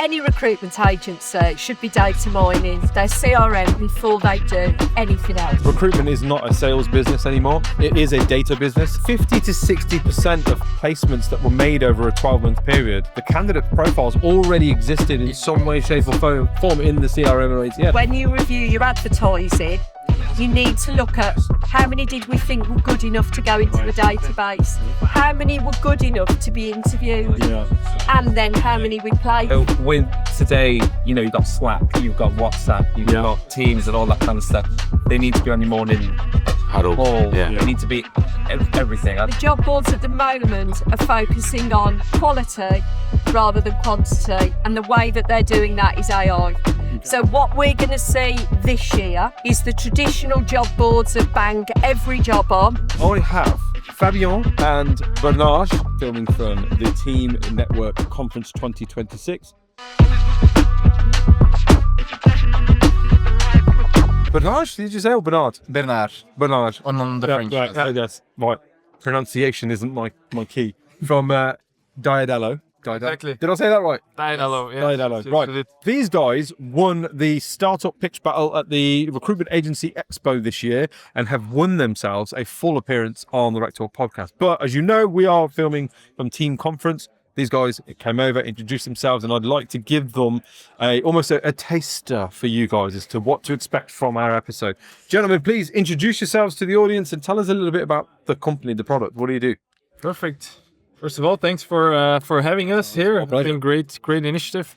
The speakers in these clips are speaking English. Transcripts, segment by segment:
Any recruitment agency should be data mining their CRM before they do anything else. Recruitment is not a sales business anymore. It is a data business. 50 to 60% of placements that were made over a 12-month period, the candidate profiles already existed in some way, shape or form in the CRM or ATS. When you review your advertising, you need to look at how many did we think were good enough to go into the database, how many were good enough to be interviewed, and then how many we played. So with today, you've got Slack, you've got WhatsApp, you've got Teams and all that kind of stuff. They need to be on your morning huddle. They need to be everything. The job boards at the moment are focusing on quality rather than quantity, and the way that they're doing that is AI. So what we're going to see this year is the traditional job boards that bang every job on. I have Floriant and Bernard filming from the Team Network Conference 2026. Bernard, did you say, or Bernard? Bernard. Bernard. On the French. Right, yes. Right. Pronunciation isn't my key. From daidalo. Exactly. Did I say that right? daidalo, yeah. daidalo. Right. These guys won the Startup Pitch Battle at the Recruitment Agency Expo this year and have won themselves a full appearance on the Rector podcast. But as you know, we are filming from Team Conference. These guys came over, introduced themselves, and I'd like to give them almost a taster for you guys as to what to expect from our episode. Gentlemen, please introduce yourselves to the audience and tell us a little bit about the company, the product. What do you do? Perfect. First of all, thanks for having us here. It's been great initiative.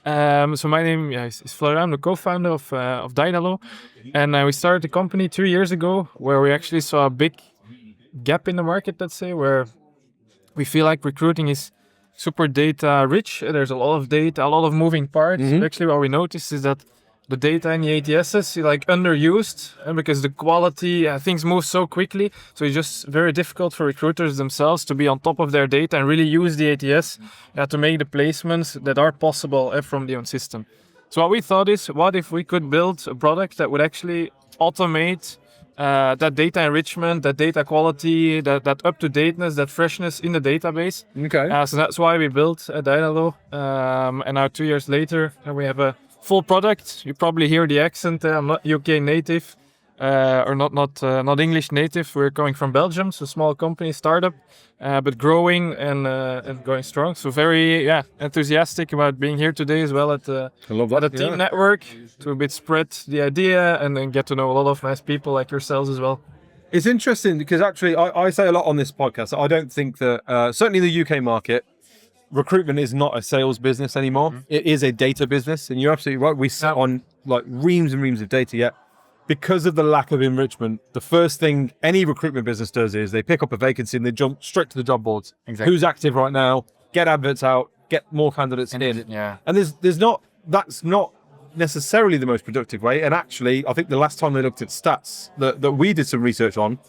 So my name is Floriant. I'm the co-founder of daidalo, and we started the company 2 years ago, where we actually saw a big gap in the market. Let's say where we feel like recruiting is super data rich. There's a lot of data, a lot of moving parts. Actually, what we noticed is that the data in the ATS is underused, and because the quality, things move so quickly, so it's just very difficult for recruiters themselves to be on top of their data and really use the ATS to make the placements that are possible from the own system. So what we thought is, what if we could build a product that would actually automate that data enrichment, that data quality, that up-to-dateness, that freshness in the database. Okay. So that's why we built daidalo, and now 2 years later, we have a full product. You probably hear the accent. I'm not UK native, or not English native. We're coming from Belgium, so small company, startup, but growing and going strong. So very enthusiastic about being here today as well at the Team Network to a bit spread the idea and then get to know a lot of nice people like yourselves as well. It's interesting because actually I say a lot on this podcast. I don't think that certainly in the UK market, recruitment is not a sales business anymore. It is a data business, and you're absolutely right. We sit on like reams and reams of data, yet because of the lack of enrichment, the first thing any recruitment business does is they pick up a vacancy and they jump straight to the job boards. Exactly. Who's active right now? Get adverts out, get more candidates in. And that's not necessarily the most productive way. And actually, I think the last time they looked at stats that we did some research on,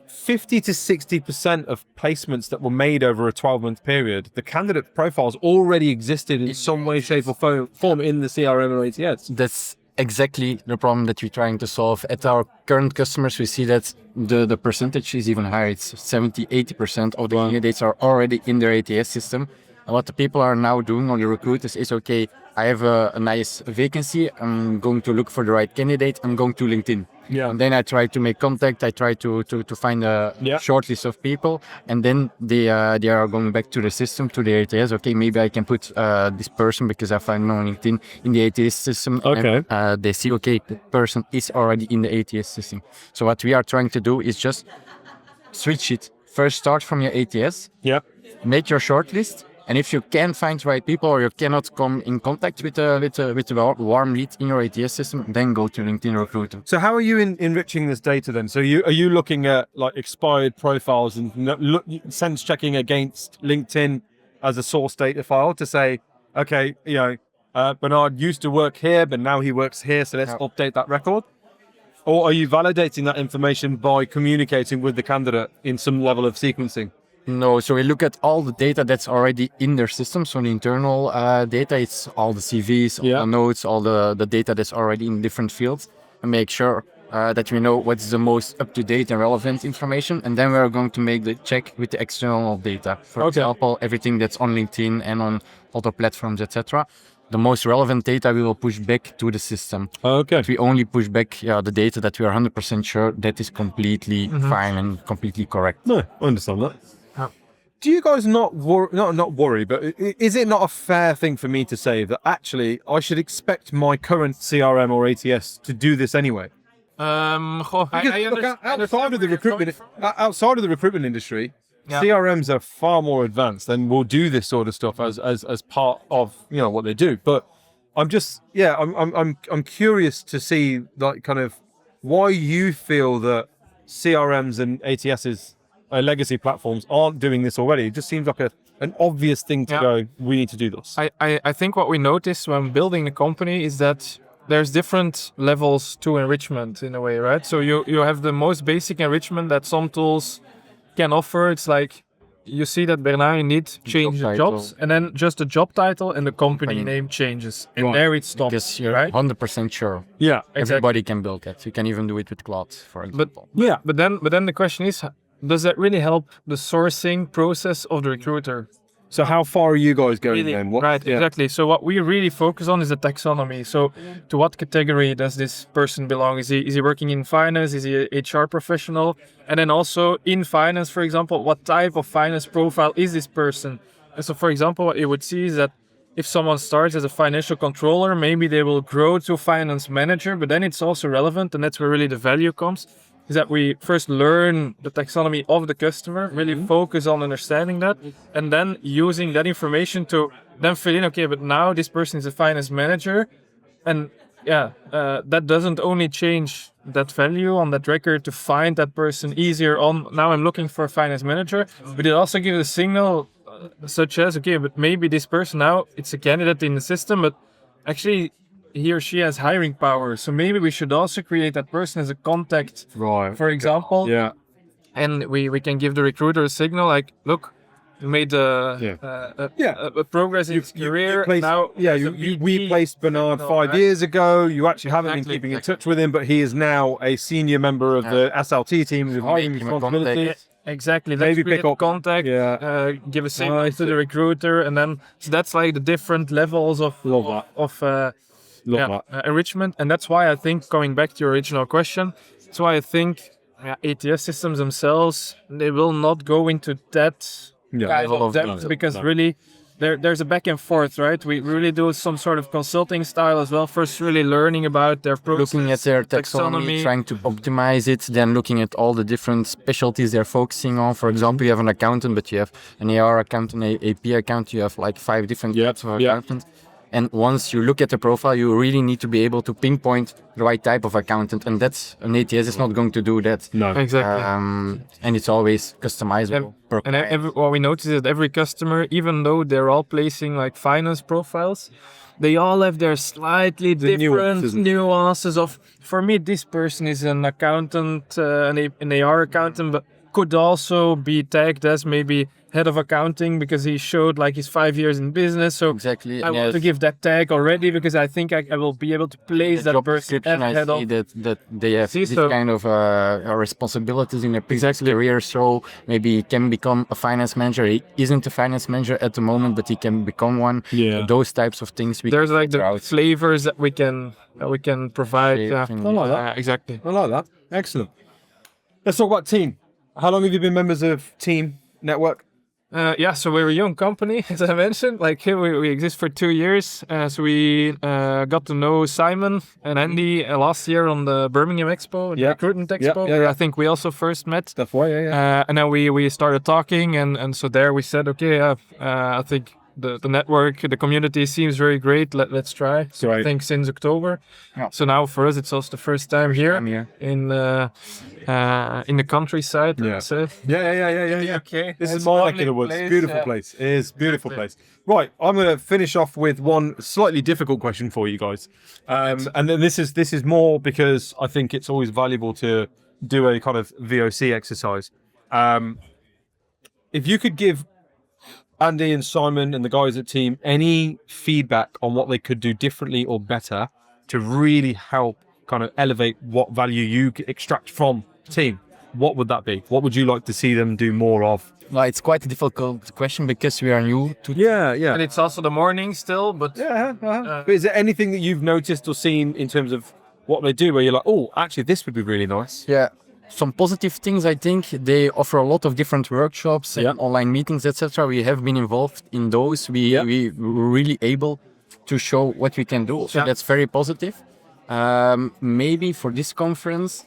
50 to 60% of placements that were made over a 12-month period, the candidate profiles already existed in some way, shape or form in the CRM or ATS. That's exactly the problem that we're trying to solve. At our current customers, we see that the percentage is even higher. It's 70, 80% of the candidates are already in their ATS system. And what the people are now doing, on the recruiters, is, okay, I have a nice vacancy. I'm going to look for the right candidate. I'm going to LinkedIn. Yeah. And then I try to make contact. I try to find a short list of people. And then they are going back to the system, to the ATS. Okay, maybe I can put this person, because I find on LinkedIn, in the ATS system. Okay. And they see, okay, the person is already in the ATS system. So what we are trying to do is just switch it. First, start from your ATS. Yeah. Make your short list. And if you can't find the right people, or you cannot come in contact with a warm lead in your ATS system, then go to LinkedIn Recruiter. So how are you enriching this data then? So are you looking at like expired profiles and sense checking against LinkedIn as a source data file to say, okay, Bernard used to work here, but now he works here, so let's update that record? Or are you validating that information by communicating with the candidate in some level of sequencing? No, so we look at all the data that's already in their system. So the internal data, it's all the CVs, all the notes, all the data that's already in different fields, and make sure that we know what's the most up-to-date and relevant information. And then we're going to make the check with the external data. For example, everything that's on LinkedIn and on other platforms, etc. the most relevant data we will push back to the system. Okay. We only push back the data that we are 100% sure that is completely fine and completely correct. No, I understand that. Do you guys not worry, but is it not a fair thing for me to say that actually I should expect my current CRM or ATS to do this anyway? Because Look, outside of the recruitment industry, CRMs are far more advanced and will do this sort of stuff as part of what they do. But I'm just I'm curious to see like kind of why you feel that CRMs and ATSs, legacy platforms, aren't doing this already. It just seems like an obvious thing to go. We need to do this. I think what we noticed when building the company is that there's different levels to enrichment in a way, right? So you have the most basic enrichment that some tools can offer. It's like you see that Bernard, you need change the jobs, and then just the job title and the company name changes, and there it stops. Because you're right? 100% sure. Yeah, Everybody can build that. You can even do it with Cloud, for example. But then the question is, does that really help the sourcing process of the recruiter? So how far are you guys going then? Exactly. So what we really focus on is the taxonomy. So to what category does this person belong? Is he working in finance? Is he a HR professional? And then also in finance, for example, what type of finance profile is this person? And so for example, what you would see is that if someone starts as a financial controller, maybe they will grow to finance manager, but then it's also relevant, and that's where really the value comes, is that we first learn the taxonomy of the customer, really focus on understanding that, and then using that information to then fill in, okay, but now this person is a finance manager, and that doesn't only change that value on that record to find that person easier on, now I'm looking for a finance manager, but it also gives a signal such as, okay, but maybe this person now, it's a candidate in the system, but actually he or she has hiring power. So maybe we should also create that person as a contact, for example. Yeah. And we can give the recruiter a signal like, look, you made a progress in his career. We placed Bernard 5 years ago. You actually haven't been keeping in touch with him, but he is now a senior member of the SLT team with hiring responsibilities. Exactly. Maybe Let's pick up contact, give a signal to the recruiter, and then so that's like the different levels of enrichment. And that's why I think, going back to your original question, that's why I think ATS systems themselves, they will not go into that kind of depth, because really there's a back and forth, right? We really do some sort of consulting style as well. First, really learning about their process, looking at their taxonomy, trying to optimize it, then looking at all the different specialties they're focusing on. For example, you have an accountant, but you have an AR accountant, an AP accountant, you have like 5 different types of accountants. And once you look at the profile, you really need to be able to pinpoint the right type of accountant, and that's an ATS is not going to do that. No, exactly. And it's always customizable. What we notice is that every customer, even though they're all placing like finance profiles, they all have their slightly different nuances of. For me, this person is an accountant, an AR accountant, but could also be tagged as maybe head of accounting because he showed like his 5 years in business. So exactly, I want to give that tag already because I think I will be able to place that person as head of. That they have this kind of responsibilities in their career. So maybe he can become a finance manager. He isn't a finance manager at the moment, but he can become one. Yeah. Those types of things. There's like the flavors that we can provide. I like that. Exactly. I like that. Excellent. Let's talk about team. How long have you been members of Team Network? So we're a young company, as I mentioned. Like we exist for 2 years. So we got to know Simon and Andy last year on the Birmingham Expo, the Recruitment Expo. I think we also first met. That's why, and then we started talking, and so there we said, okay, I think the network, the community seems very great. Let's try. So I think since October. Yeah. So now for us, it's also the first time here in the countryside. Yeah. So. Yeah. Okay. This is my neck of the woods. Beautiful place. It is beautiful place. Right. I'm going to finish off with one slightly difficult question for you guys. And then this is more because I think it's always valuable to do a kind of VOC exercise. If you could give Andy and Simon and the guys at Team any feedback on what they could do differently or better to really help kind of elevate what value you extract from Team, what would that be? What would you like to see them do more of? Well, it's quite a difficult question because we are new to. Yeah. And it's also the morning still, but But is there anything that you've noticed or seen in terms of what they do where you're like, oh, actually, this would be really nice? Yeah. Some positive things, I think. They offer a lot of different workshops and online meetings, etc. We have been involved in those. We were really able to show what we can do. So that's very positive. Maybe for this conference,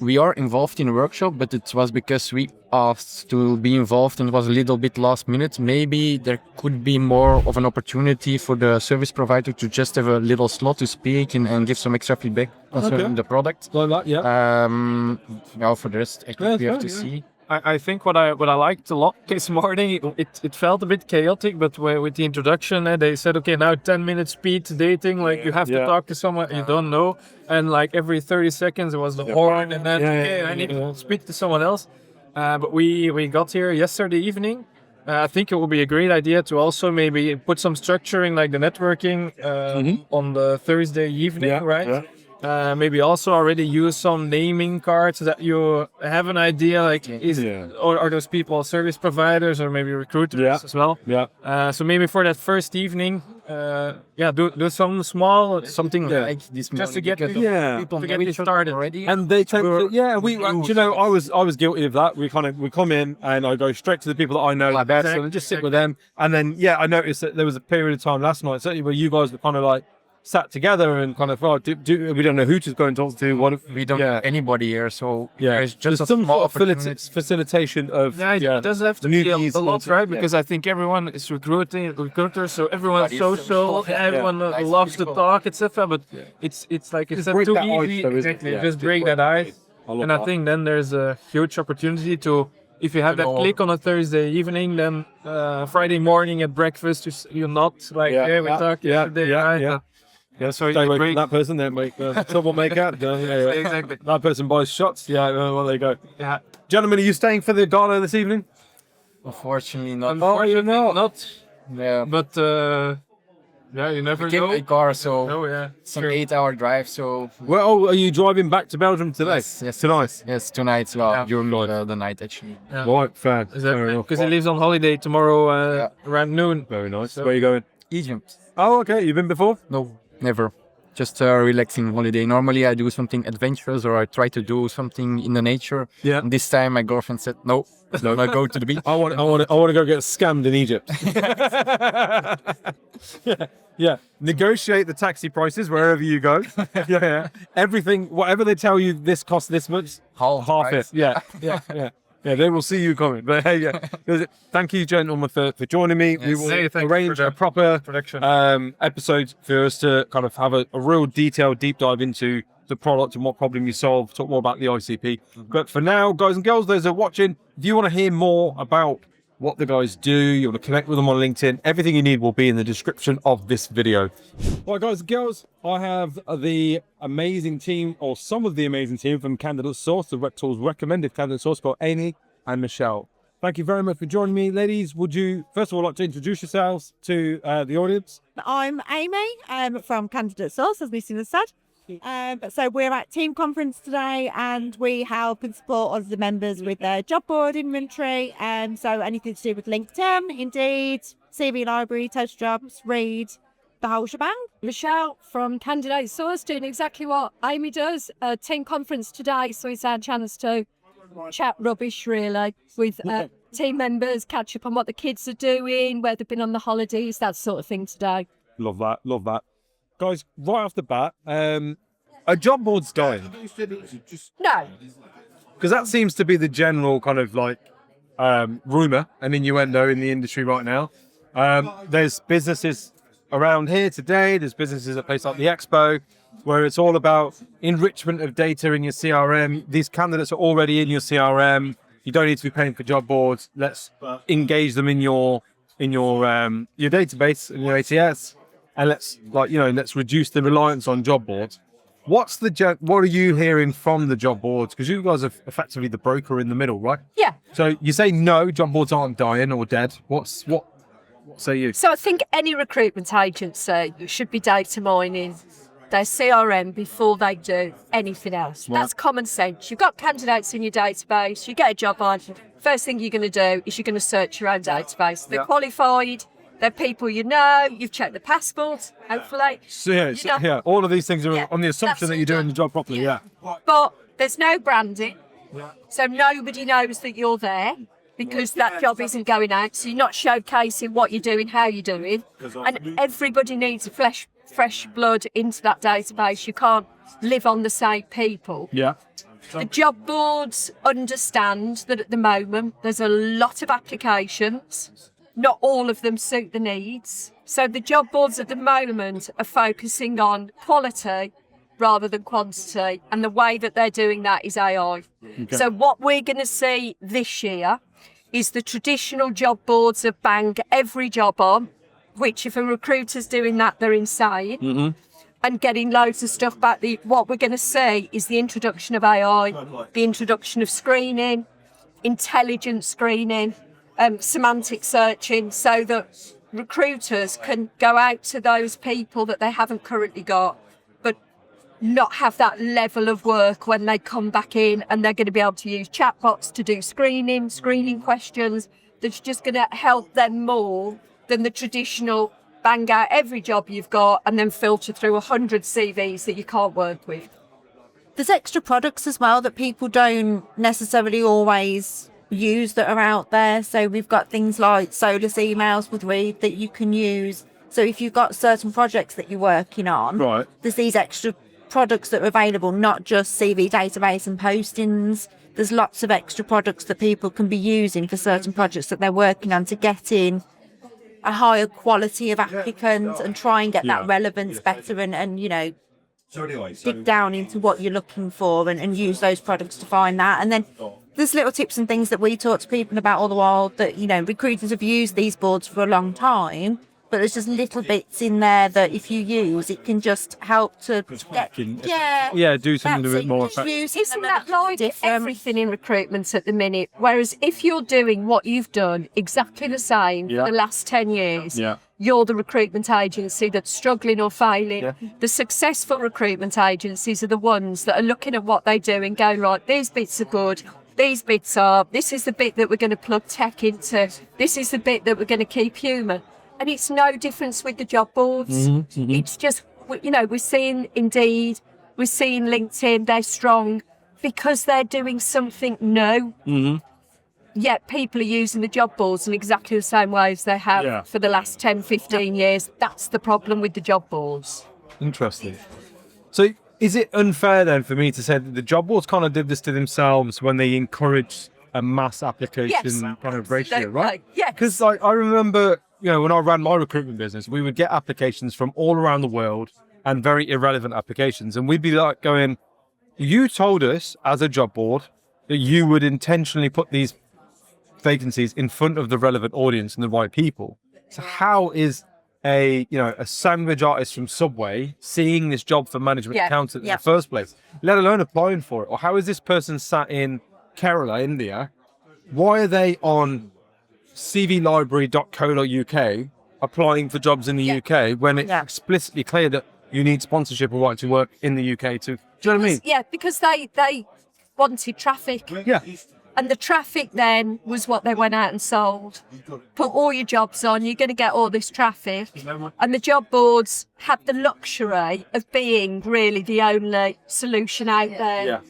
we are involved in a workshop, but it was because we asked to be involved and it was a little bit last minute. Maybe there could be more of an opportunity for the service provider to just have a little slot to speak and give some extra feedback concerning the product. Like that, Now for the rest, I think we have to see. I think what I liked a lot this morning, it felt a bit chaotic, but with the introduction, they said, okay, now 10-minute speed dating, like you have to talk to someone you don't know, and like every 30 seconds it was the horn, and then I need to speak to someone else. But we got here yesterday evening. I think it would be a great idea to also maybe put some structure in like the networking on the Thursday evening, right? Maybe also already use some naming cards so that you have an idea, like or are those people service providers or maybe recruiters as well? So maybe for that first evening, do some small something like this just to get people to get it started already. And they tend to, I was guilty of that. We come in and I go straight to the people that I know the best and just sit with them. And then I noticed that there was a period of time last night, certainly where you guys were kind of like sat together and kind of, we don't know who to go and talk to. We don't know anybody here, so there's just there's some small sort of facilitation of it doesn't have to be a lot, right? Because I think everyone is recruiters, so everyone's social, everyone loves to talk, etc. But it's like it's not too easy. Just break that ice. And I think then there's a huge opportunity to, if you have that click on a Thursday evening, then Friday morning at breakfast, you're not like, we talked yesterday. So stay away from that person, then make troublemaker. Exactly. That person buys shots. Well, there you go. Yeah. Gentlemen, are you staying for the gala this evening? Unfortunately not. Unfortunately not. Yeah. But you never we know. came by car, so it's an 8-hour drive. So are you driving back to Belgium today? Yes. Tonight? Yes, tonight. During the night, actually. Yeah. Right, fair. Because he leaves on holiday tomorrow around noon. Very nice. So, where are you going? Egypt. Oh, okay. You've been before? No, never. Just a relaxing holiday. Normally, I do something adventurous or I try to do something in the nature. Yeah. And this time, my girlfriend said, "No, I go to the beach." I want to go get scammed in Egypt. Yeah. Negotiate the taxi prices wherever you go. Everything, whatever they tell you, this costs this much. Half it. Yeah. Yeah, they will see you coming. But hey, thank you, gentlemen, for joining me. We will arrange a proper episode for us to kind of have a real detailed deep dive into the product and what problem you solve, talk more about the ICP. But for now, guys and girls, those who are watching, if you want to hear more about what the guys do, you want to connect with them on LinkedIn, everything you need will be in the description of this video. Right, guys and girls, I have the amazing team, or some of the amazing team from Candidate Source, the Rector's recommended candidate source, called Amy and Michelle. Thank you very much for joining me. Ladies, would you first of all like to introduce yourselves to the audience? I'm Amy from Candidate Source, as Nitin has said. So we're at Team Conference today and we help and support other members with their job board inventory. So anything to do with LinkedIn, Indeed, CV Library, Toast Jobs, Read, the whole shebang. Michelle from Candidate Source doing exactly what Amy does. Team Conference today, so it's our chance to chat rubbish really with team members, catch up on what the kids are doing, where they've been on the holidays, that sort of thing today. Love that. Guys, right off the bat, are job boards dying? No. Because that seems to be the general kind of like rumour and innuendo in the industry right now. There's businesses around here today, there's businesses at places like the Expo, where it's all about enrichment of data in your CRM. These candidates are already in your CRM. You don't need to be paying for job boards. Let's engage them in your database, in your ATS. And let's reduce the reliance on job boards. What are you hearing from the job boards? Because you guys are effectively the broker in the middle, right? Yeah. So you say no, job boards aren't dying or dead. What say you? So I think any recruitment agency should be data mining their CRM before they do anything else. That's common sense. You've got candidates in your database, you get a job on, first thing you're going to do is you're going to search your own database. They're qualified, they're people you know, you've checked the passports, hopefully. All of these things are on the assumption that you're doing the job properly, But there's no branding, so nobody knows that you're there because that job isn't going out, so you're not showcasing what you're doing, how you're doing, and everybody needs fresh blood into that database. You can't live on the same people. The job boards understand that at the moment there's a lot of applications. Not all of them suit the needs. So the job boards at the moment are focusing on quality rather than quantity. And the way that they're doing that is AI. So what we're going to see this year is the traditional job boards of bang every job on, which if a recruiter's doing that, they're insane. And getting loads of stuff back. What we're going to see is the introduction of AI, the introduction of screening, intelligent screening, semantic searching, so that recruiters can go out to those people that they haven't currently got, but not have that level of work when they come back in, and they're going to be able to use chatbots to do screening questions that's just going to help them more than the traditional bang out every job you've got and then filter through 100 CVs that you can't work with. There's extra products as well that people don't necessarily always use that are out there. So we've got things like Solus emails with Reed that you can use. So if you've got certain projects that you're working on, there's these extra products that are available, not just CV database and postings. There's lots of extra products that people can be using for certain projects that they're working on to get in a higher quality of applicants and try and get that relevance better and you know, dig down into what you're looking for and use those products to find that. And then there's little tips and things that we talk to people about all the while that, you know, recruiters have used these boards for a long time, but there's just little bits in there that if you use, it can just help to do something a bit more effective. Isn't that like everything in recruitment at the minute? Whereas if you're doing what you've done exactly the same for the last 10 years, you're the recruitment agency that's struggling or failing. The successful recruitment agencies are the ones that are looking at what they do and going, right, these bits are good, these bits are, this is the bit that we're going to plug tech into, this is the bit that we're going to keep human. And it's no difference with the job boards. It's just, you know, we're seeing Indeed, we're seeing LinkedIn, they're strong because they're doing something new. Yet people are using the job boards in exactly the same way as they have for the last 10, 15 years. That's the problem with the job boards. Interesting. So is it unfair then for me to say that the job boards kind of did this to themselves when they encouraged a mass application kind of ratio, right? Yes. Because like, I remember, you know, when I ran my recruitment business, we would get applications from all around the world and very irrelevant applications. And we'd be like going, you told us as a job board that you would intentionally put these vacancies in front of the relevant audience and the right people. So how is a sandwich artist from Subway seeing this job for management accountant in the first place, let alone applying for it? Or how is this person sat in Kerala, India? Why are they on cvlibrary.co.uk applying for jobs in the UK when it's explicitly clear that you need sponsorship or right to work in the UK too? Do you know what I mean? Yeah, because they wanted traffic. And the traffic then was what they went out and sold. Put all your jobs on, you're going to get all this traffic. And the job boards had the luxury of being really the only solution out there.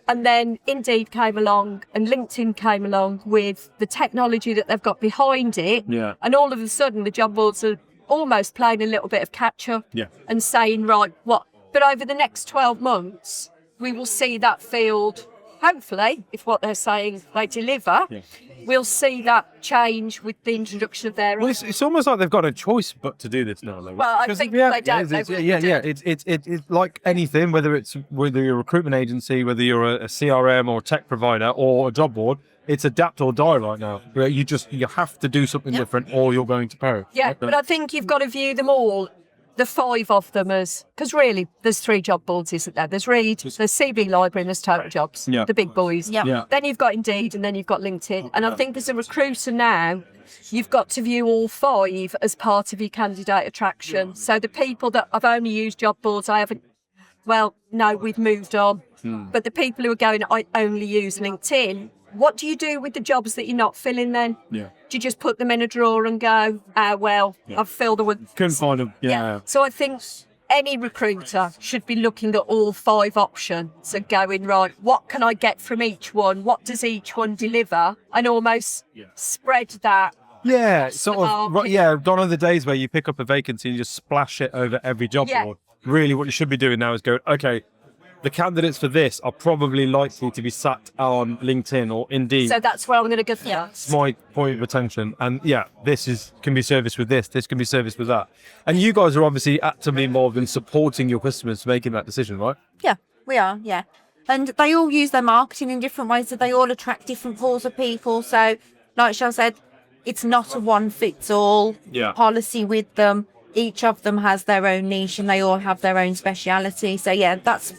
And then Indeed came along and LinkedIn came along with the technology that they've got behind it. And all of a sudden, the job boards are almost playing a little bit of catch up and saying, right, what? But over the next 12 months, we will see that field, hopefully, if what they're saying they deliver, we'll see that change with the introduction of their... Well, it's almost like they've got a choice but to do this now, though. Well, I think they don't. It's like anything, whether you're a recruitment agency, whether you're a CRM or a tech provider or a job board, it's adapt or die right now. You have to do something different or you're going to perish. But I think you've got to view them all, the 5 of them, as, because really there's 3 job boards, isn't there? There's Reed, there's CV Library and there's Total Jobs, the big boys. Then you've got Indeed and then you've got LinkedIn. And I think as a recruiter now, you've got to view all 5 as part of your candidate attraction. So the people that I've only used job boards, I haven't well, no, we've moved on. But the people who are going, I only use LinkedIn, what do you do with the jobs that you're not filling then? Yeah. Do you just put them in a drawer and go, I've filled them with... Couldn't find them. Yeah. So I think any recruiter should be looking at all 5 options and going, right, what can I get from each one? What does each one deliver? And almost spread that. Yeah, sort of. market. Yeah, gone are the days where you pick up a vacancy and you just splash it over every job Yeah. board. Really, what you should be doing now is go, okay, the candidates for this are probably likely to be sat on LinkedIn or Indeed. So that's where I'm going to go first. That's my point of attention. And yeah, can be serviced with this can be serviced with that. And you guys are obviously actively involved in supporting your customers making that decision, right? Yeah, we are, yeah. And they all use their marketing in different ways, so they all attract different pools of people. So, like Sean said, it's not a one-fits-all policy with them. Each of them has their own niche and they all have their own speciality. So, yeah, that's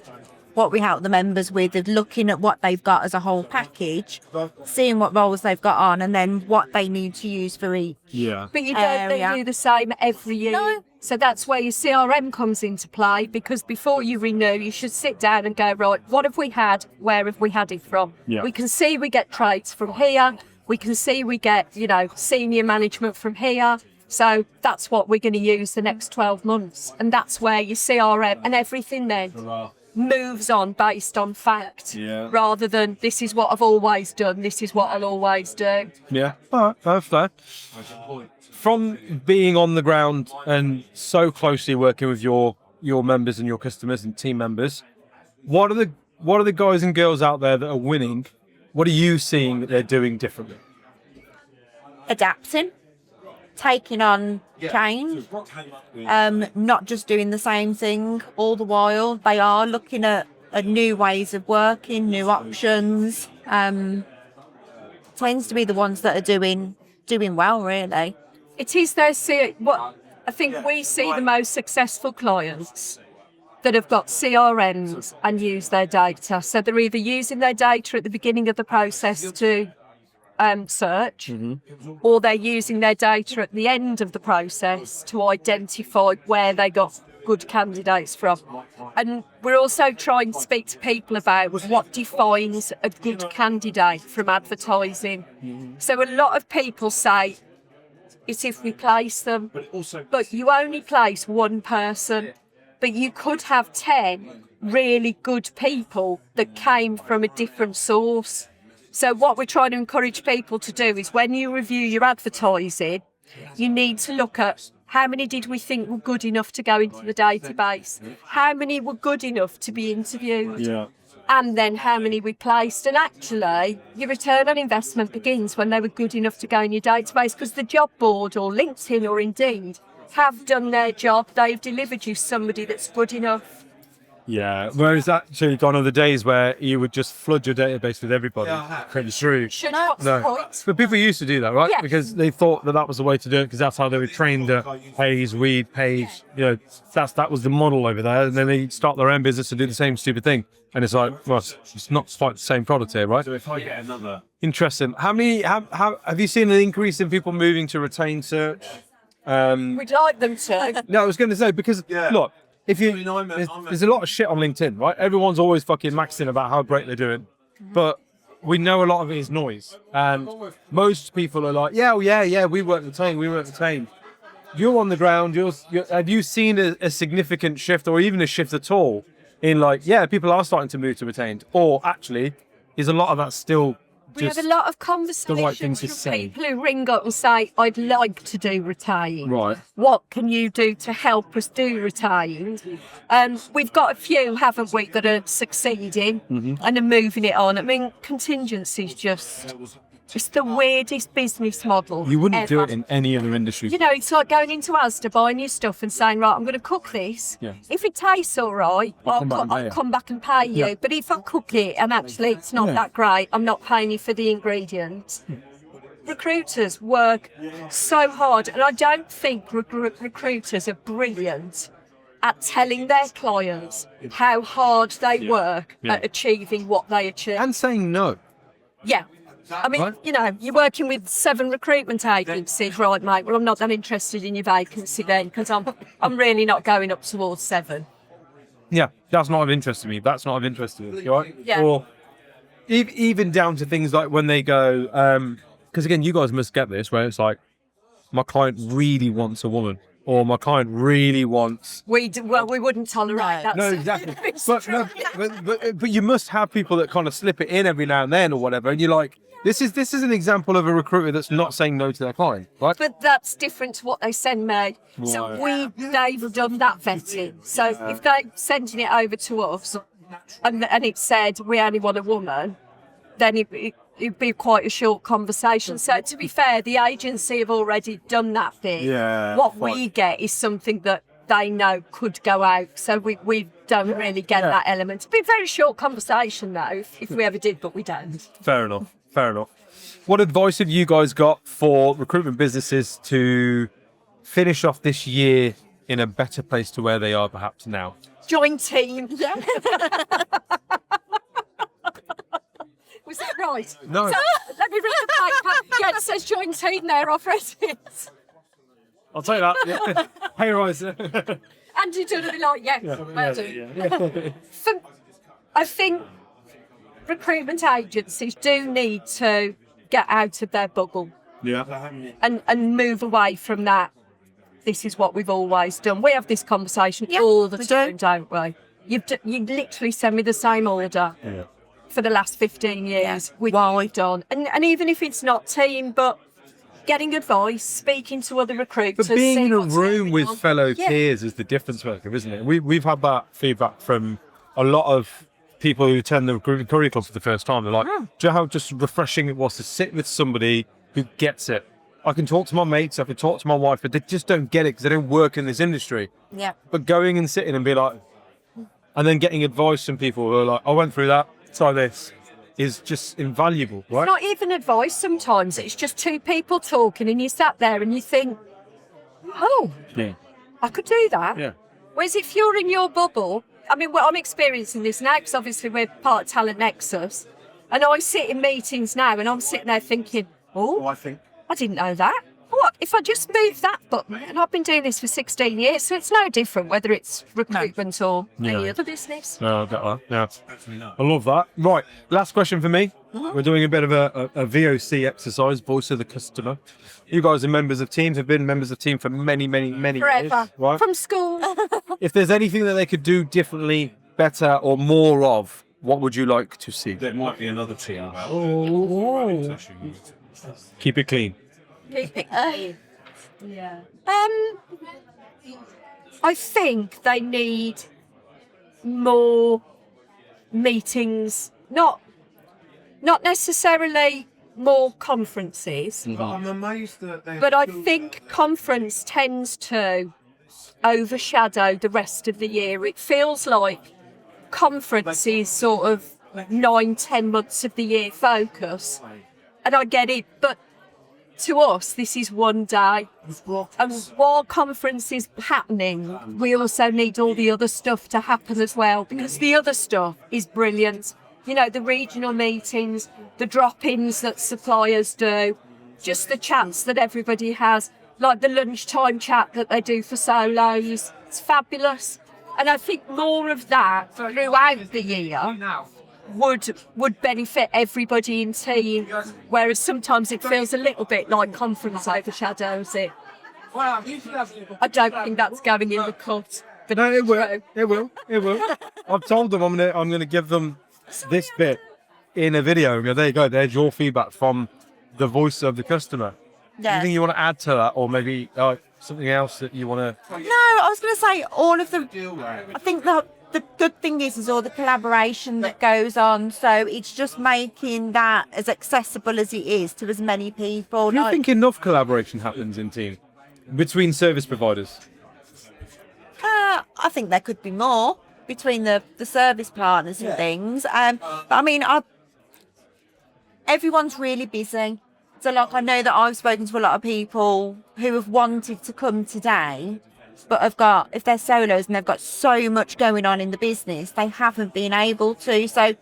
what we help the members with, is looking at what they've got as a whole package, seeing what roles they've got on, and then what they need to use for each. Yeah. But you don't do the same every year. No. So that's where your CRM comes into play, because before you renew, you should sit down and go, right, what have we had? Where have we had it from? Yeah. We can see we get trades from here. We can see we get, senior management from here. So that's what we're going to use the next 12 months. And that's where your CRM and everything then moves on based on fact, rather than this is what I've always done, this is what I'll always do. Yeah. All right, that's fair. From being on the ground and so closely working with your members and your customers and team members, what are the guys and girls out there that are winning? What are you seeing that they're doing differently? Adapting, taking on change, not just doing the same thing all the while. They are looking at new ways of working, new options. Tends to be the ones that are doing well, really. It is what I think we see the most successful clients that have got CRMs and use their data. So they're either using their data at the beginning of the process to search, or they're using their data at the end of the process to identify where they got good candidates from. And we're also trying to speak to people about what defines a good candidate from advertising. So a lot of people say it's if we place them, but you only place one person, but you could have 10 really good people that came from a different source. So what we're trying to encourage people to do is when you review your advertising, you need to look at how many did we think were good enough to go into the database? How many were good enough to be interviewed? Yeah. And then how many we placed. And actually, your return on investment begins when they were good enough to go in your database, because the job board or LinkedIn or Indeed have done their job. They've delivered you somebody that's good enough. Yeah. Whereas actually gone are the days where you would just flood your database with everybody. Pretty true. What's the point? But people used to do that, right? Yeah. Because they thought that was the way to do it, because that's how they were trained at Hayes, Weed, Page. That was the model over there. And then they start their own business to do the same stupid thing. And it's like, well, it's not quite the same product here, right? So if I get another... Interesting. Have you seen an increase in people moving to retained search? We'd like them to. No, I was going to say, because look, if you there's a lot of shit on LinkedIn, right? Everyone's always fucking maxing about how great they're doing, but we know a lot of it is noise, and most people are like, yeah, we work retained. You're on the ground. Have you seen a significant shift, or even a shift at all, in people are starting to move to retained, or actually, is a lot of that still? We have a lot of conversations right thing to from say. people who ring up and say, I'd like to do retained. Right. What can you do to help us do retained? We've got a few, haven't we, that are succeeding and are moving it on. I mean, contingency is just the weirdest business model. You wouldn't do ever. it in any other industry. It's like going into Asda, buying your stuff and saying, right, I'm going to cook this. Yeah. If it tastes all right, I'll come back and pay you. Yeah. But if I cook it and actually it's not that great, I'm not paying you for the ingredients. Recruiters work so hard, and I don't think recruiters are brilliant at telling their clients how hard they work at achieving what they achieve. And saying no. Yeah. I mean, you're working with 7 recruitment agencies, right, mate? Well, I'm not that interested in your vacancy then, because I'm really not going up towards 7. Yeah, that's not of interest to me. That's not of interest to me. Right? Yeah. Or even down to things like when they go, because again, you guys must get this, where it's like, my client really wants a woman, or my client really wants. We wouldn't tolerate that. No, exactly. but you must have people that kind of slip it in every now and then or whatever, and you're like, this is an example of a recruiter that's not saying no to their client, right? But that's different to what they send me. So they've done that vetting. So if they're sending it over to us and it said we only want a woman, then it'd be quite a short conversation. So to be fair, the agency have already done that bit. Yeah, what we get is something that they know could go out. So we don't really get that element. It'd be a very short conversation though, if we ever did, but we don't. Fair enough. What advice have you guys got for recruitment businesses to finish off this year in a better place to where they are perhaps now? Join team. Yeah. Was that right? No. So, let me read the paper. Yeah, it says join team there. I've read it. I'll take that. Yeah. Hey, rise. And you do it like, well done. I think recruitment agencies do need to get out of their bubble. Yeah. And move away from that. This is what we've always done. We have this conversation all the time, don't we? You literally send me the same order for the last 15 years with what we've done. And even if it's not team, but getting advice, speaking to other recruiters. But being in a what's room going with on. fellow peers is the difference maker, isn't it? We've had that feedback from a lot of people who attend the recruitment career club for the first time. They're like, do you know how just refreshing it was to sit with somebody who gets it? I can talk to my mates, I can talk to my wife, but they just don't get it because they don't work in this industry. Yeah. But going and sitting and be like, and then getting advice from people who are like, I went through that, try this, is just invaluable, right? Not even advice sometimes. It's just two people talking and you sat there and you think, oh, I could do that. Yeah. Whereas if you're in your bubble, I mean, I'm experiencing this now because obviously we're part of Talent Nexus. And I sit in meetings now and I'm sitting there thinking, I didn't know that. What if I just move that button? And I've been doing this for 16 years, so it's no different whether it's recruitment or any other business. No, I get that. Yeah. I love that. Right, last question for me. We're doing a bit of a VOC exercise, voice of the customer. You guys are members of teams, have been members of team for many Forever. years. Right? From school. If there's anything that they could do differently, better, or more of, what would you like to see? There might be another team. Keep it clean. Keep it clean. Yeah. I think they need more meetings, not necessarily more conferences, I'm amazed that they. but I think conference tends to overshadow the rest of the year. It feels like conference is sort of 9-10 months of the year focus, and I get it, but to us, this is one day. And while conference is happening, we also need all the other stuff to happen as well, because the other stuff is brilliant. You know, the regional meetings, the drop-ins that suppliers do, just the chats that everybody has, like the lunchtime chat that they do for solos. It's fabulous. And I think more of that throughout the year would benefit everybody in team, whereas sometimes it feels a little bit like conference overshadows it. I don't think that's going in the cut. But No, it will. I've told them I'm gonna give them this bit in a video. There you go. There's your feedback from the voice of the customer. Anything you want to add to that, or maybe something else that you want to? No, I was going to say all of the. I think the good thing is all the collaboration that goes on. So it's just making that as accessible as it is to as many people. Do you think enough collaboration happens in team between service providers? I think there could be more between the service partners and things. But I mean, everyone's really busy. So like, I know that I've spoken to a lot of people who have wanted to come today, but if they're solos and they've got so much going on in the business, they haven't been able to. So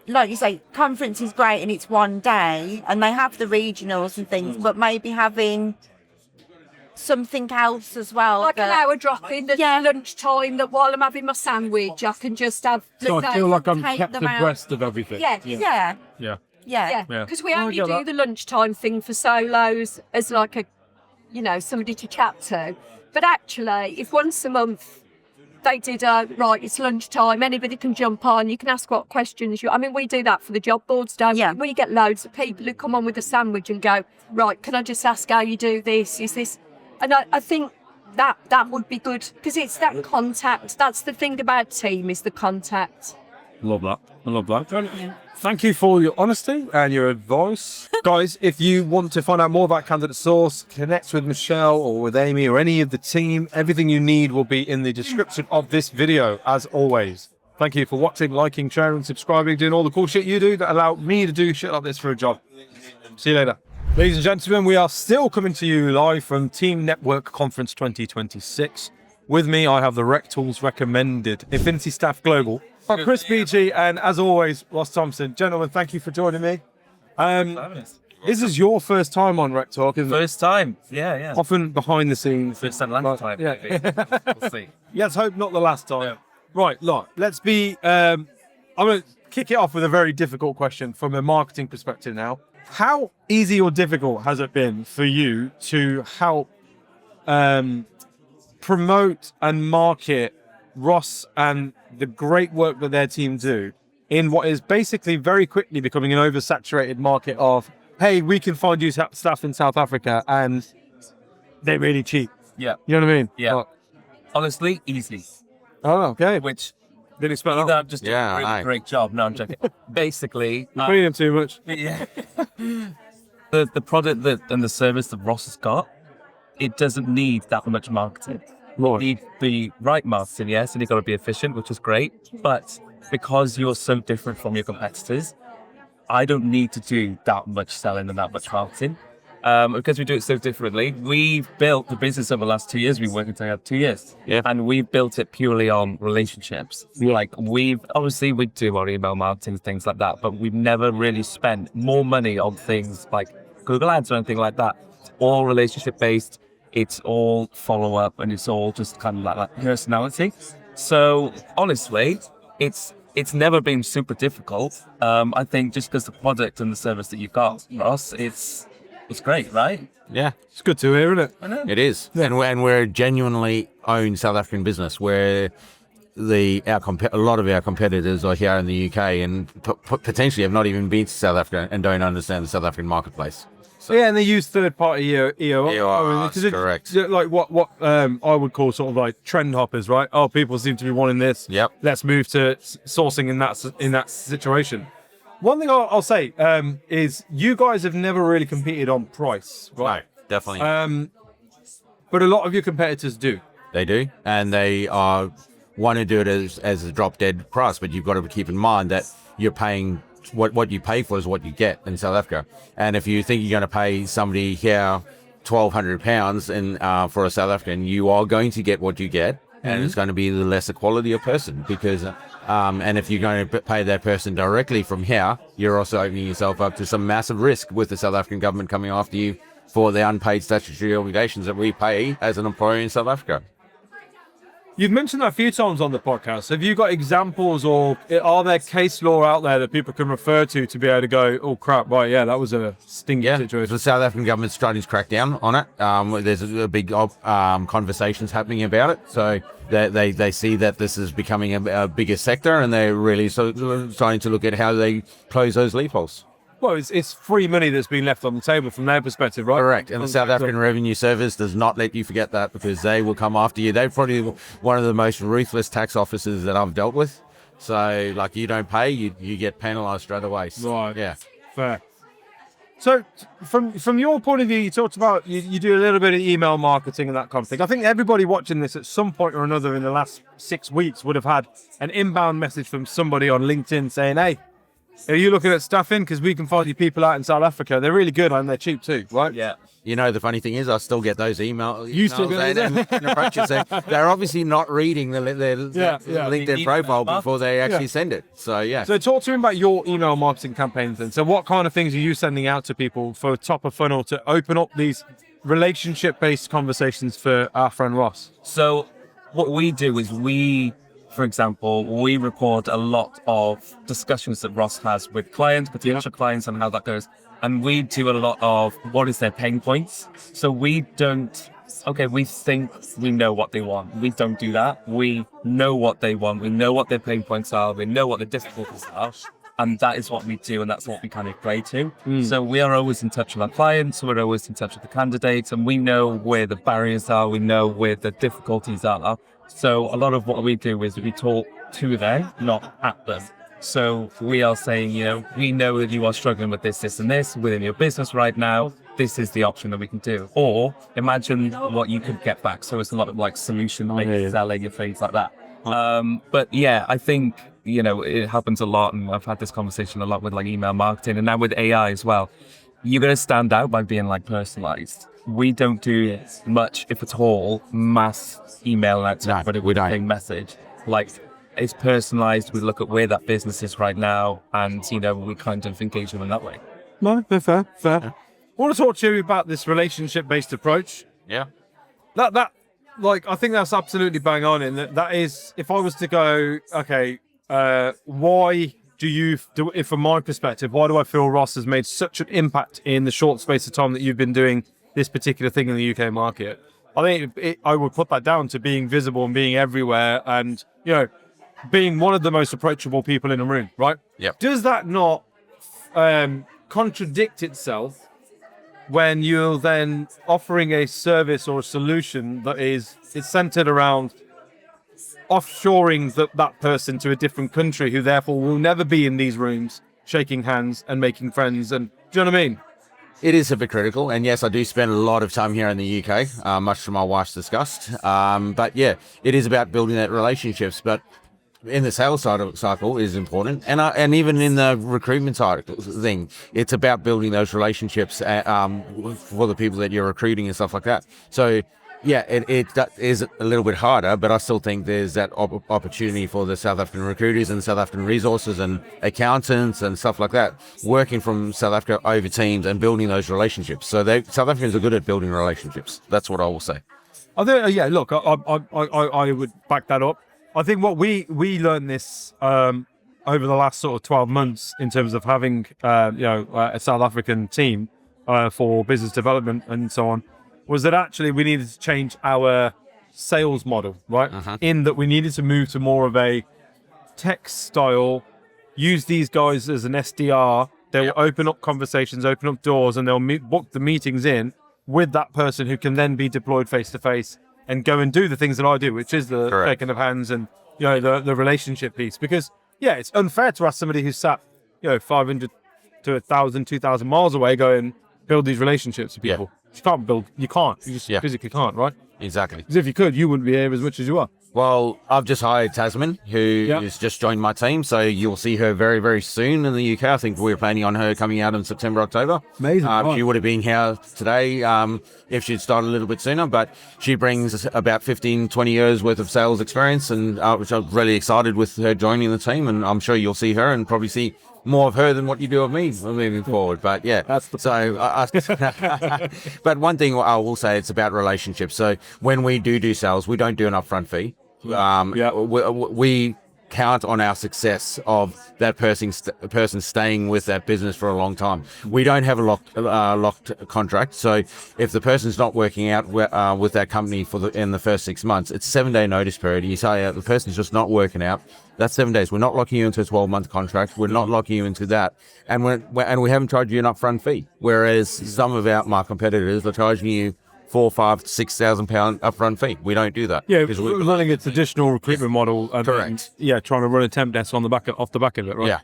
like you say, conference is great and it's one day and they have the regionals and things, but maybe having something else as well. Like an hour drop in the Yeah. lunchtime, that while I'm having my sandwich, I can just have. So I feel like I'm take kept them out. abreast of everything. Yeah. Yeah. Yeah. Yeah. Yeah, because we I only get do that. the lunchtime thing for solos as like a, somebody to chat to. But actually, if once a month they did right, it's lunchtime, anybody can jump on, you can ask what questions you. I mean, we do that for the job boards, don't Yeah. we? We get loads of people who come on with a sandwich and go, right, can I just ask how you do this? Is this? And I think that would be good because it's that contact. That's the thing about team is the contact. Love that. I love that. Thank you for your honesty and your advice. Guys, if you want to find out more about Candidate Source, connect with Michelle or with Amy or any of the team, everything you need will be in the description of this video, as always. Thank you for watching, liking, sharing, subscribing, doing all the cool shit you do that allow me to do shit like this for a job. See you later. Ladies and gentlemen, we are still coming to you live from Team Network Conference 2026. With me, I have the Rec Tools Recommended Infinity Staff Global, Chris BG, and as always, Ross Thompson. Gentlemen, thank you for joining me. This is your first time on Rec Talk, isn't it? First time. Yeah. Often behind the scenes. First and last time. Yeah. Maybe. We'll see. Let's hope not the last time. Yeah. Right, look, let's be... I'm going to kick it off with a very difficult question from a marketing perspective now. How easy or difficult has it been for you to help promote and market Ross and the great work that their team do in what is basically very quickly becoming an oversaturated market of, hey, we can find you staff in South Africa and they're really cheap. Yeah. You know what I mean? Yeah. Oh, Honestly, easy. okay. Which Didn't expect either that. I'm just doing a really great job. No, I'm joking. Basically, Paying him too much. yeah. the product and the service that Ross has got, it doesn't need that much marketing. Right. You need the right marketing, yes, and you've got to be efficient, which is great. But because you're so different from your competitors, I don't need to do that much selling and that much marketing. Because we do it so differently. We've built the business over the last 2 years. We've been working together 2 years. Yeah. And we've built it purely on relationships. Like we do our email marketing, things like that, but we've never really spent more money on things like Google Ads or anything like that. It's all relationship based. It's all follow up, and it's all just kind of like that personality. So honestly, it's never been super difficult. I think just because the product and the service that you've got, Ross, it's great, right? Yeah, It's good to hear, isn't it? I know. it is. And we're a genuinely owned South African business where a lot of our competitors are here in the UK and potentially have not even been to South Africa and don't understand the South African marketplace. Yeah, and they use third-party EOR. EOR, correct. Like what I would call sort of like trend hoppers, right? Oh, people seem to be wanting this. Yep. Let's move to sourcing in that situation. One thing I'll say is you guys have never really competed on price, right? No, definitely. But a lot of your competitors do. They do, and they want to do it as a drop-dead price, but you've got to keep in mind that you're paying what you pay for is what you get in South Africa. And if you think you're going to pay somebody here £1,200 for a South African, you are going to get what you get, and it's going to be the lesser quality of person because and if you're going to pay that person directly from here, you're also opening yourself up to some massive risk with the South African government coming after you for the unpaid statutory obligations that we pay as an employer in South Africa. You've mentioned that a few times on the podcast. Have you got examples, or are there case law out there that people can refer to be able to go, oh crap, right, yeah, that was a stinky situation? The South African government's starting to crack down on it. There's a big conversations happening about it. So they see that this is becoming a bigger sector, and they're really starting to look at how they close those loopholes. Well, it's free money that's been left on the table from their perspective, right? Correct. And the South African Revenue Service does not let you forget that, because they will come after you. They're probably one of the most ruthless tax officers that I've dealt with. So, like, you don't pay, you get penalised straight away. Right. Yeah. Fair. So, from your point of view, you talked about you do a little bit of email marketing and that kind of thing. I think everybody watching this at some point or another in the last 6 weeks would have had an inbound message from somebody on LinkedIn saying, hey, are you looking at staffing? Because we can find you people out in South Africa. They're really good and they're cheap too, right? Yeah. You know, the funny thing is, I still get those emails. You still get and approaches. They're obviously not reading their LinkedIn profile before they actually send it. So, yeah. So talk to me about your email marketing campaigns then. So what kind of things are you sending out to people for top of funnel to open up these relationship-based conversations for our friend Ross? So what we do is for example, we record a lot of discussions that Ross has with clients, potential clients, and how that goes. And we do a lot of what is their pain points. So we think we know what they want. We don't do that. We know what they want. We know what their pain points are. We know what the difficulties are. And that is what we do, and that's what we kind of play to. So we are always in touch with our clients, we're always in touch with the candidates, and we know where the barriers are, we know where the difficulties are. So a lot of what we do is we talk to them, not at them. So we are saying, we know that you are struggling with this, and this within your business right now. This is the option that we can do. Or imagine what you could get back. So it's a lot of like solution-based selling and things like that. But yeah, I think, it happens a lot, and I've had this conversation a lot with like email marketing and now with AI as well. You're going to stand out by being like personalized. We don't do much, if at all, mass email out to everybody with the same message. Like, it's personalized. We look at where that business is right now, and we kind of engage them in that way. No, fair. I want to talk to you about this relationship-based approach. Yeah. That I think that's absolutely bang on. In that is, if I was to go, okay, why do you, from my perspective, why do I feel Ross has made such an impact in the short space of time that you've been doing this particular thing in the UK market? I think I would put that down to being visible and being everywhere, and being one of the most approachable people in a room, right? Yeah. Does that not contradict itself when you're then offering a service or a solution that it's centered around offshoring that person to a different country, who therefore will never be in these rooms shaking hands and making friends? And do you know what I mean? It is hypocritical, and yes, I do spend a lot of time here in the UK, much to my wife's disgust. But yeah, it is about building that relationships. But in the sales cycle is important, and even in the recruitment side thing, it's about building those relationships for the people that you're recruiting and stuff like that. So yeah, it is a little bit harder, but I still think there's that opportunity for the South African recruiters and South African resources and accountants and stuff like that, working from South Africa over Teams and building those relationships. So South Africans are good at building relationships. That's what I will say. I think, look, I would back that up. I think what we learned this over the last sort of 12 months in terms of having a South African team for business development and so on, was that actually we needed to change our sales model, right? In that we needed to move to more of a tech style, use these guys as an SDR. They'll open up conversations, open up doors, and they'll book the meetings in with that person who can then be deployed face to face and go and do the things that I do, which is the shaking of hands and the relationship piece. Because it's unfair to ask somebody who's sat 500 to 1,000, 2,000 miles away going build these relationships with people. You can't build. You can't. You just physically can't, right? Exactly. Because if you could, you wouldn't be here as much as you are. Well, I've just hired Tasman, who has just joined my team, so you'll see her very, very soon in the UK. I think we're planning on her coming out in September, October. Amazing. She would have been here today if she'd started a little bit sooner, but she brings about 15, 20 years worth of sales experience, and which I'm really excited with her joining the team, and I'm sure you'll see her and probably see more of her than what you do of me moving forward. But yeah, that's the but one thing I will say, it's about relationships. So when we do sales, we don't do an upfront fee. We count on our success of that person staying with that business for a long time. We don't have a locked contract. So if the person's not working out with that company in the first 6 months, it's 7-day notice period. You say the person's just not working out. That's 7 days. We're not locking you into a 12-month contract. We're not locking you into that, and we haven't charged you an upfront fee. Whereas some of my competitors are charging you £4,000, £5,000, £6,000 upfront fee. We don't do that. Yeah, we're running a traditional recruitment model. Correct. Trying to run a temp desk off the back of it, right? Yeah.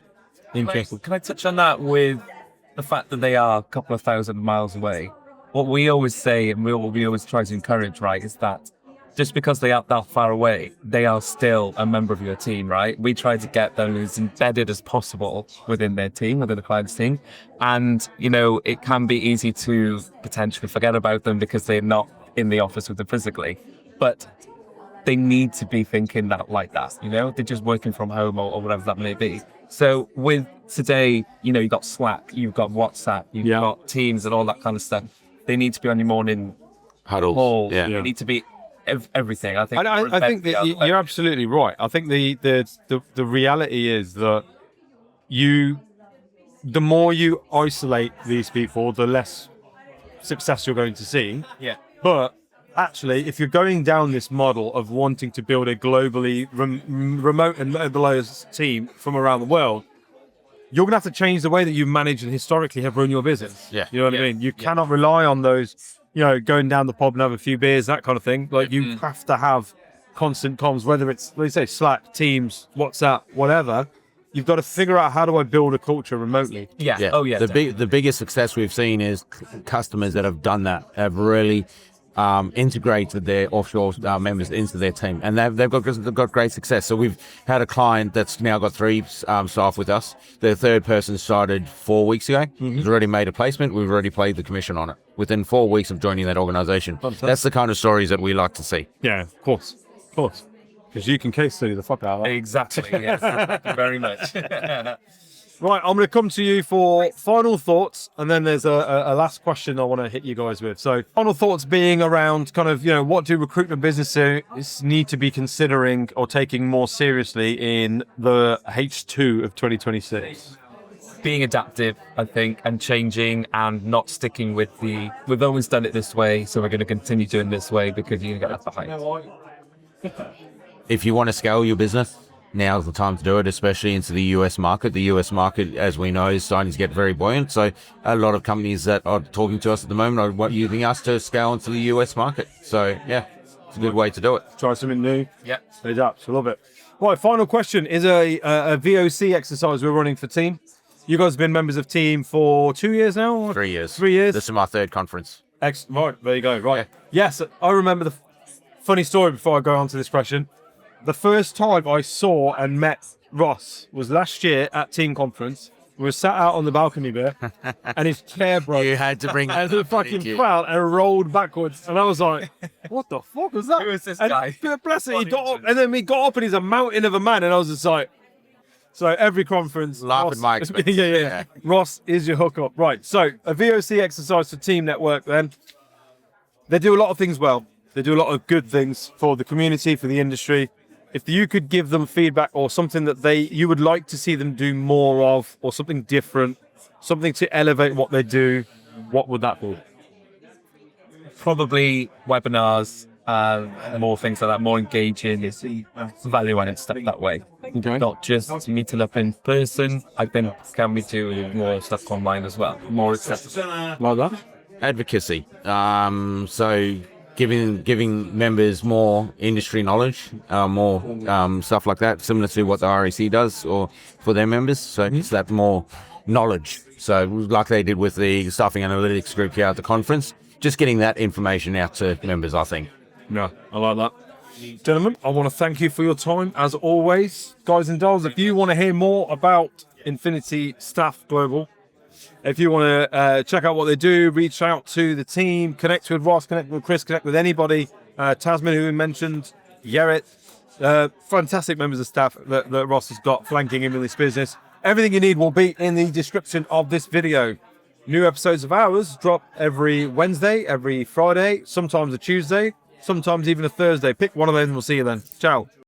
Interesting. Can I touch on that with the fact that they are a couple of thousand miles away? What we always say, and what we always try to encourage, right, is that just because they are that far away, they are still a member of your team, right? We try to get them as embedded as possible within their team, within the client's team. And, it can be easy to potentially forget about them because they're not in the office with them physically. But they need to be thinking like that, They're just working from home or whatever that may be. So with today, you've got Slack, you've got WhatsApp, you've got Teams and all that kind of stuff. They need to be on your morning Huddles. call. Yeah. They need to be everything. I think. And I think that you're absolutely right. I think the reality is that the more you isolate these people, the less success you're going to see. Yeah. But actually, if you're going down this model of wanting to build a globally remote and mobilized team from around the world, you're going to have to change the way that you manage and historically have run your business. Yeah. You know what I mean? You cannot rely on those, going down the pub and have a few beers, that kind of thing. Like, you have to have constant comms, whether it's, let's say, Slack, Teams, WhatsApp, whatever. You've got to figure out, how do I build a culture remotely? Yeah. Yeah. Oh yeah. The biggest success we've seen is customers that have done that, have really integrated their offshore members into their team, and they've got great success. So we've had a client that's now got 3 staff with us. The third person started 4 weeks ago. He's already made a placement. We've already paid the commission on it within 4 weeks of joining that organization. That's the kind of stories that we like to see. Yeah, of course. Because you can case study the fuck out of that. Exactly. Yes. Thank you very much. Right, I'm going to come to you for final thoughts, and then there's a last question I want to hit you guys with. So, final thoughts being around kind of, what do recruitment businesses need to be considering or taking more seriously in the H2 of 2026? Being adaptive, I think, and changing, and not sticking with we've always done it this way, so we're going to continue doing this way, because you're going to get left behind. If you want to scale your business, now's the time to do it, especially into the US market. The US market, as we know, is starting to get very buoyant. So a lot of companies that are talking to us at the moment are using us to scale into the US market. So yeah, it's a good way to do it. Try something new. Yeah. Adapt. I love it. Right, final question is a VOC exercise we're running for Team. You guys have been members of Team for 2 years now? Or 3 years. 3 years? This is my 3rd conference. Right, there you go. Right. Yes, I remember the funny story before I go on to this question. The first time I saw and met Ross was last year at Team Conference. We were sat out on the balcony there, and his chair broke. You had to bring and the fucking fell and rolled backwards. And I was like, what the fuck was that? Who is this and guy? Bless it, he got up, and then he got up and he's a mountain of a man. And I was just like, so every conference. Laugh Ross, at my expense. yeah. Ross is your hookup. Right, so a VOC exercise for Team Network then. They do a lot of things well. They do a lot of good things for the community, for the industry. If you could give them feedback or something that you would like to see them do more of, or something different, something to elevate what they do, what would that be? Probably webinars, more things like that, more engaging, value-added stuff that way. Okay. Not just meeting up in person. I think can we do more stuff online as well, more accessible. Like that? Advocacy. So giving members more industry knowledge, more stuff like that, similar to what the RAC does or for their members. So it's that more knowledge. So like they did with the staffing analytics group here at the conference, just getting that information out to members, I think. Yeah, I like that. Gentlemen, I want to thank you for your time, as always. Guys and dolls, if you want to hear more about Infinity Staff Global, if you want to check out what they do, reach out to the team, connect with Ross, connect with Chris, connect with anybody. Tasman, who we mentioned, Yerrit, fantastic members of staff that Ross has got flanking him in this business. Everything you need will be in the description of this video. New episodes of ours drop every Wednesday, every Friday, sometimes a Tuesday, sometimes even a Thursday. Pick one of those and we'll see you then. Ciao.